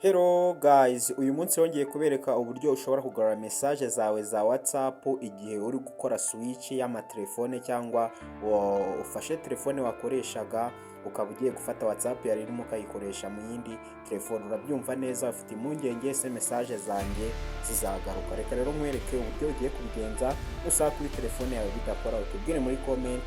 Hello guys, uyu munsi wongeye kubereka uburyo ushobora kugarura message zawe za WhatsApp igihe uri gukora switch y'amatelefone cyangwa ufashe telefone wakoreshaga ukaba ugiye gufata WhatsApp yari irimo ukayikoresha mu yindi telefone. Urabyumva neza, ufite impungenge ese message zanjye zizagaruka. Reka rero nkwereke uburyo ugiye kubigenza usaba kuri telefone yawe bidakora, utubwire muri comment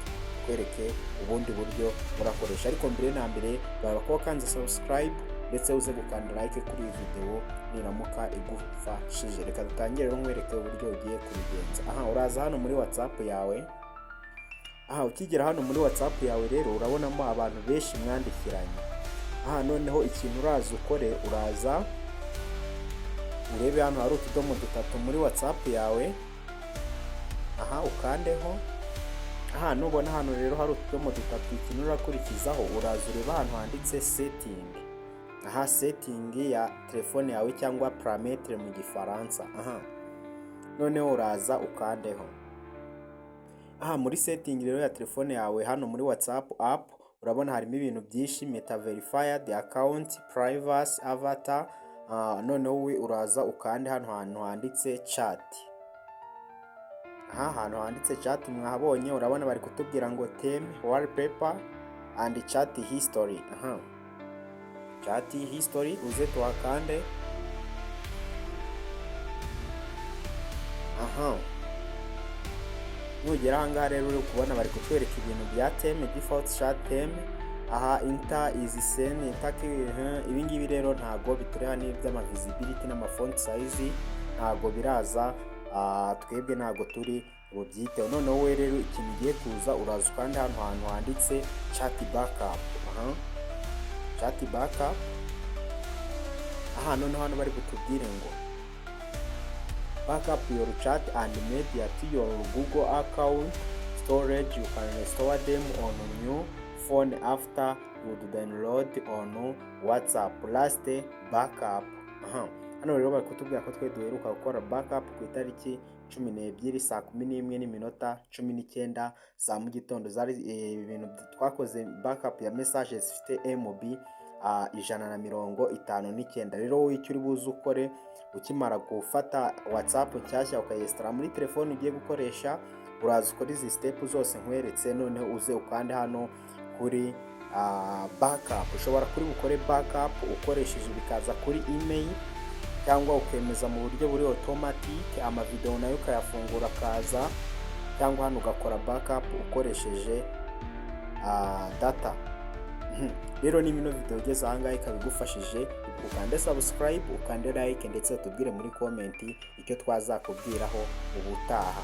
kwereke ubundi buryo urakoresha. Ariko mbere na mbere baba ko kanze subscribe ndetse uze gukanda like kuri iyi video niramuka igufashije. Reka dutangire rero nkwereke uburyo ugiye kubigenza. Uraza hano muri WhatsApp yawe. Ukigera hano muri WhatsApp yawe rero urabonamo abantu benshi mwandikiranye. Noneho ikintu uraza ukore, uraza urebe hano hari utudomo dutatu muri WhatsApp yawe. Ukandeho. Nubona hano rero hari utudomo dutatu, ikintu urakurikizaho uraza ureba ahantu handitse setting. Setting ya telefone yawe cyangwa parametre mu gifaransa. Noneho uraza ukandeho. Muri setting rero ya telefone yawe hano muri WhatsApp app urabona harimo ibintu byinshi: meta verified account, privacy, avatar. Noneho uraza ukande hano hantu handitse chat. Hantu handitse chat mwahabonye, urabona bari kutubwira ngo theme, wallpaper and chat history. Chat history uze tuhakande. Nugera ahangaha rero uri kubona bari kutwereka ibintu bya theme, default chat theme. Inter is send ibi ngibi rero ntago bitureha n'iby'ama visibility n'ama font size, ntago biraza. Twebwe ntago turi bubyiteho. Noneho we rero ikintu ugiye kuza uraza kandi hano hantu handitse chat backup. Chat backup. Noneho hano bari kutubwire ngo backup your chat and media to your Google account storage. You can store them on new phone after you download on WhatsApp. Last backup. Hano rero bari kutubwira ko twe duheruka gukora backup ku itariki 12 saa 11:19 za mu gitondo. Zari ibintu twakoze backup ya messages zifite MB 159. Rero wowe icyo uri buze ukore ukimara gufata WhatsApp nshyashya ukayesitara muri telefone ugiye gukoresha, uraza ukora izi step zose nkweretse. Noneho uze ukande hano kuri backup. Ushobora kuri bukore backup ukoresheje bikaza kuri email cyangwa ukemeza mu buryo buri automatic. Amavideo nayo ukayafungura kaza, cyangwa hano ugakora backup ukoresheje data. Rero ni bino video ugeze ahangaha ikabigufashije, ukande subscribe, ukande like ndetse utubwire muri comment icyo twazakubwiraho ubutaha.